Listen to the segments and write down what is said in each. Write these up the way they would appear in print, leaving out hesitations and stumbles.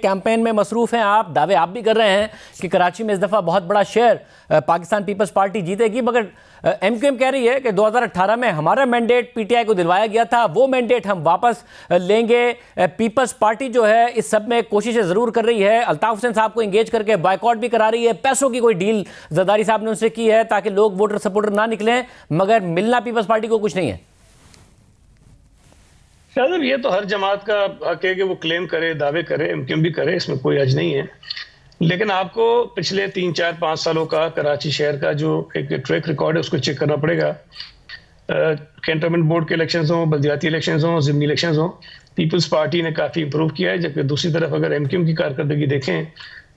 Campaign में मसरूफ हैं आप, दावे आप भी कर रहे हैं कि कराची में इस दफ़ा बहुत बड़ा शेयर पाकिस्तान पीपल्स पार्टी जीतेगी, मगर एमक्यूएम कह रही है कि 2018 में हमारा मैंडेट पीटीआई को दिलवाया गया था, वो मैंडेट हम वापस लेंगे। पीपल्स पार्टी जो है इस सब में कोशिशें ज़रूर कर रही है, अल्ताफ हुसैन साहब को इंगेज करके बायकॉट भी करा रही है, पैसों की कोई डील जरदारी साहब ने उनसे की है ताकि लोग वोटर सपोर्टर ना निकलें, मगर मिलना पीपल्स पार्टी को कुछ नहीं है। शायद ये तो हर जमात का हक है कि वो क्लेम करे, दावे करे, एमक्यूएम भी करे, इसमें कोई हर्ज नहीं है। लेकिन आपको पिछले 3, 4, 5 सालों का कराची शहर का जो एक ट्रैक रिकॉर्ड है उसको चेक करना पड़ेगा। कैंटोनमेंट बोर्ड के इलेक्शंस हों, बल्दियाती इलेक्शंस हों, ज़िमनी इलेक्शंस हों, पीपल्स पार्टी ने काफ़ी इंप्रूव किया है। जबकि दूसरी तरफ अगर एमक्यूएम की कारकर्दगी देखें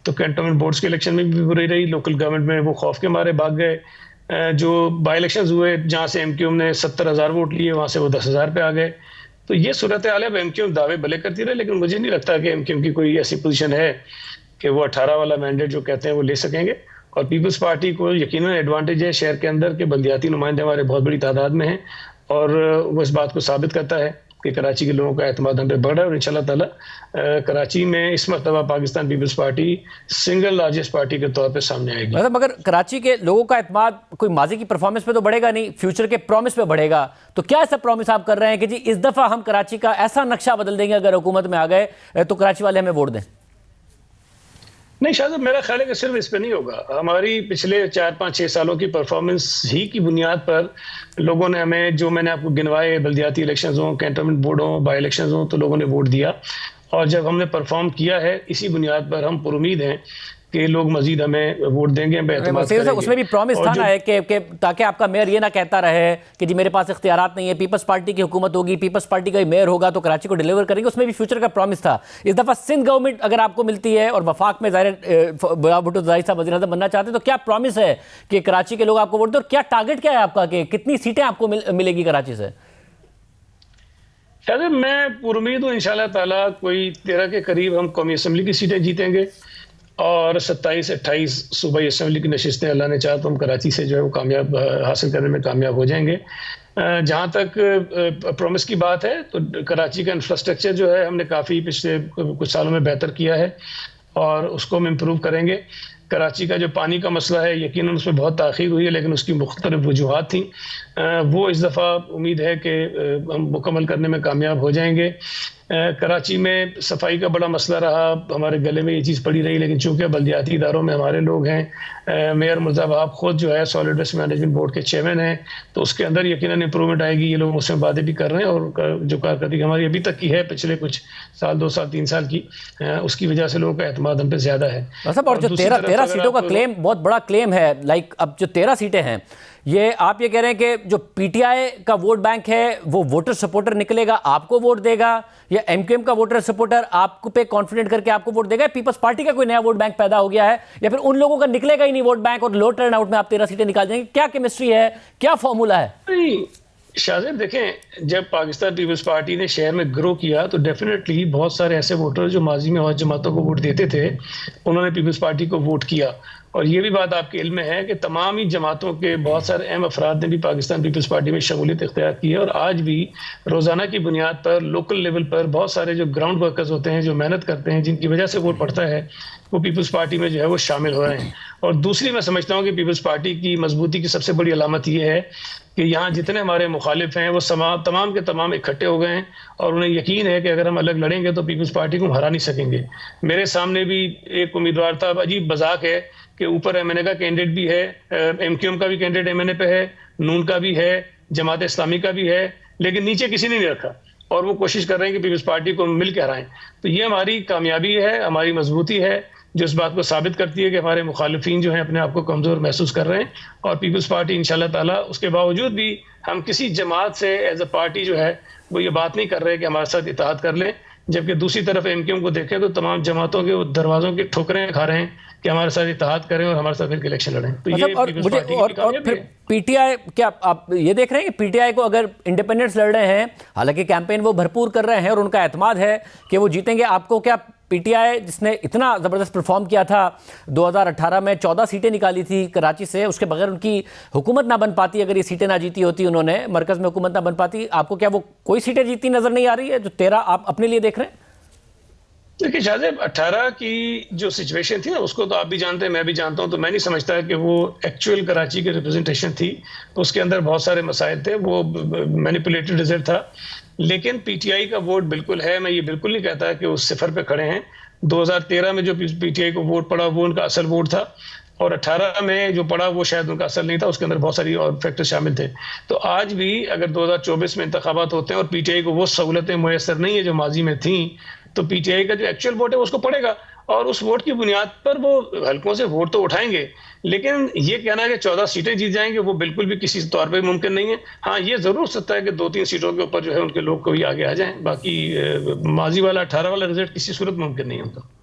तो कैंटोनमेंट बोर्ड्स के इलेक्शन में भी बुरी रही, लोकल गवर्नमेंट में वो खौफ के मारे भाग गए। जो बाई इलेक्शंस हुए जहाँ से एमक्यूएम ने 70,000 वोट लिए, वहाँ से वो 10,000 पे आ गए। तो ये सूरत हाल है। एमक्यूएम दावे भले करती रहे, लेकिन मुझे नहीं लगता कि एमक्यूएम की कोई ऐसी पोजीशन है कि वो 18 वाला मैंडेट जो कहते हैं वो ले सकेंगे। और पीपल्स पार्टी को यकीनन एडवांटेज है शहर के अंदर के बल्दियाती नुमाइंदे हमारे बहुत बड़ी तादाद में हैं, और वो इस बात को साबित करता है कि कराची के लोगों का एतमाद हम पे बढ़ा है। और इंशाल्लाह ताला कराची में इस मरतबा Pakistan Peoples Party single largest party के तौर पे सामने आएगी। मतलब मगर कराची के लोगों का एतमाद कोई माजी की परफॉर्मेंस पे तो बढ़ेगा नहीं, फ्यूचर के प्रॉमिस पे बढ़ेगा। तो क्या ऐसा प्रॉमिस आप कर रहे हैं कि जी इस दफ़ा हम कराची का ऐसा नक्शा बदल देंगे अगर हुकूमत में आ गए तो कराची वाले हमें वोट दें? नहीं, शायद मेरा ख्याल है कि सिर्फ इस पे नहीं होगा। हमारी पिछले 4, 5, 6 सालों की परफॉर्मेंस ही की बुनियाद पर लोगों ने हमें, जो मैंने आपको गिनवाए, बल्दियाती इलेक्शंस हों, कैंटोनमेंट बोर्ड हों, बाई इलेक्शंस हों, तो लोगों ने वोट दिया। और जब हमने परफॉर्म किया है, इसी बुनियाद पर हम पुरुमीद हैं कि लोग मजीद हमें वोट देंगे, उसमें भी प्रॉमिस था ना कि ताकि आपका मेयर ये ना कहता रहे कि जी मेरे पास इख्तियारात नहीं है, पीपल्स पार्टी की हुकूमत होगी, पीपल्स पार्टी का ही मेयर होगा तो कराची को डिलीवर करेंगे, उसमें भी फ्यूचर का प्रॉमिस था। इस दफ़ा सिंध गवर्नमेंट अगर आपको मिलती है और वफाक में ज़ाहिर भुट्टो ज़ाहिर साहब वज़ीर आज़म बनना चाहते हैं, तो क्या प्रॉमिस है कि कराची के लोग आपको वोट दें, और क्या टारगेट क्या है आपका कि कितनी सीटें आपको मिलेगी कराची से? शायद मैं पुरुमीद हूँ इंशाल्लाह ताला कोई 13 के करीब हम कौमी असम्बली की सीटें जीतेंगे, और 27, 28 सूबाई असम्बली की नशिस्तें अल्लाह ने चाहा तो हम कराची से जो है वो कामयाब हासिल करने में कामयाब हो जाएंगे। जहाँ तक प्रॉमिस की बात है तो कराची का इंफ्रास्ट्रक्चर जो है हमने काफ़ी पिछले कुछ सालों में बेहतर किया है और उसको हम इम्प्रूव करेंगे। कराची का जो पानी का मसला है, यकीनन उसमें बहुत ताख़ीर हुई है, लेकिन उसकी मुख्तलिफ वजूहात थी। वो इस दफ़ा उम्मीद है कि हम मुकम्मल करने में कामयाब हो जाएंगे। कराची में सफाई का बड़ा मसला रहा, हमारे गले में ये चीज़ पड़ी रही, लेकिन चूंकि बल्दियाती इदारों में हमारे लोग हैं, मेयर मुर्तज़ा वहाब खुद जो है सॉलिड वेस्ट मैनेजमेंट बोर्ड के चेयरमैन हैं, तो उसके अंदर यकीनन इंप्रूवमेंट आएगी। ये लोग उसमें बातें भी कर रहे हैं, और जो कारकर्दगी हमारी अभी तक की है पिछले कुछ साल, 2 साल, 3 साल की, उसकी वजह से लोगों का एतमाद हम पे ज़्यादा है। और जो 13 सीटों का क्लेम बहुत बड़ा क्लेम है, लाइक अब जो 13 सीटें हैं, ये आप ये कह रहे हैं कि जो पीटीआई का वोट बैंक है वो वोटर सपोर्टर निकलेगा, आपको वोट देगा, या एमक्यूएम का वोटर सपोर्टर आपको पे कॉन्फिडेंट करके आपको वोट देगा, पीपल्स पार्टी का कोई नया वोट बैंक पैदा हो गया है, या फिर उन लोगों का निकलेगा ही नहीं वोट बैंक और लो टर्न आउट में आप 13 सीटें निकाल देंगे? क्या केमिस्ट्री है, क्या फॉर्मूला है? शाहजेब देखें, जब पाकिस्तान पीपल्स पार्टी ने शहर में ग्रो किया तो डेफिनेटली बहुत सारे ऐसे वोटर जो माजी में और जमातों को वोट देते थे, उन्होंने पीपल्स पार्टी को वोट किया। और ये भी बात आपके इल्म में है कि तमाम ही जमातों के बहुत सारे अहम अफराद ने भी पाकिस्तान पीपल्स पार्टी में शमूलियत इख्तियार की है, और आज भी रोज़ाना की बुनियाद पर लोकल लेवल पर बहुत सारे जो ग्राउंड वर्कर्स होते हैं, जो मेहनत करते हैं, जिनकी वजह से वोट पड़ता है, वो पीपल्स पार्टी में जो है वो शामिल हो रहे हैं। और दूसरी मैं समझता हूँ कि पीपल्स पार्टी की मजबूती की सबसे बड़ी अलामत ये है कि यहाँ जितने हमारे मुखालिफ हैं वो तमाम के तमाम इकट्ठे हो गए हैं, और उन्हें यकीन है कि अगर हम अलग लड़ेंगे तो पीपल्स पार्टी को हरा नहीं सकेंगे। मेरे सामने भी एक उम्मीदवार था, अजीब मजाक है कि ऊपर एमएनए का कैंडिडेट भी है, एमक्यूएम का भी कैंडिडेट एमएनए पे है, नून का भी है, जमात इस्लामी का भी है, लेकिन नीचे किसी ने नहीं रखा, और वो कोशिश कर रहे हैं कि पीपल्स पार्टी को मिल के हराएं। तो ये हमारी कामयाबी है, हमारी मजबूती है, जो इस बात को साबित करती है कि हमारे मुखालिफिन जो हैं अपने आप को कमज़ोर महसूस कर रहे हैं। और पीपल्स पार्टी इंशाल्लाह ताला उसके बावजूद भी हम किसी जमात से एज अ पार्टी जो है वो ये बात नहीं कर रहे कि हमारे साथ इत्तेहाद कर लें, जबकि दूसरी तरफ एमक्यूएम को देखें तो तमाम जमातों के दरवाजों की ठोकरें खा रहे हैं कि हमारे साथ इत्तेहाद करें और हमारे साथ फिर इलेक्शन लड़ें। तो ये और फिर पीटीआई, क्या आप ये देख रहे हैं कि पीटीआई को अगर इंडिपेंडेंट्स लड़ रहे हैं, हालांकि कैंपेन वो भरपूर कर रहे हैं और उनका एतमाद है कि वो जीतेंगे, आपको क्या पीटीआई जिसने इतना ज़बरदस्त परफॉर्म किया था 2018 में, 14 सीटें निकाली थी कराची से, उसके बगैर उनकी हुकूमत ना बन पाती, अगर ये सीटें ना जीती होती उन्होंने, मरकज़ में हुकूमत ना बन पाती, आपको क्या वो कोई सीटें जीतती नज़र नहीं आ रही है जो 13 आप अपने लिए देख रहे हैं? देखिए शाहजेब, 18 की जो सिचुएशन थी ना, उसको तो आप भी जानते हैं, मैं भी जानता हूं, तो मैं नहीं समझता कि वो एक्चुअल कराची की रिप्रेजेंटेशन थी। उसके अंदर बहुत सारे मसाइल थे, वो मैनिपुलेटेड रिजल्ट था। लेकिन पीटीआई का वोट बिल्कुल है, मैं ये बिल्कुल नहीं कहता कि उस सिफर पे खड़े हैं। 2013 में जो पीटीआई को वोट पड़ा वो उनका असल वोट था, और 18 में जो पड़ा वो शायद उनका असल नहीं था, उसके अंदर बहुत सारी और फैक्टर शामिल थे। तो आज भी अगर 2024 में इंतखाबात होते हैं और पीटीआई को वो सहूलतें मुयसर नहीं है जो माजी में थी, तो पीटीआई का जो एक्चुअल वोट है उसको पड़ेगा, और उस वोट की बुनियाद पर वो हल्कों से वोट तो उठाएंगे। लेकिन ये कहना है कि 14 सीटें जीत जाएंगे, वो बिल्कुल भी किसी तौर पर मुमकिन नहीं है। हाँ, ये जरूर हो सकता है कि 2-3 सीटों के ऊपर जो है उनके लोग कोई आगे आ जाएं, बाकी माजी वाला 18 वाला रिजल्ट किसी सूरत मुमकिन नहीं होता।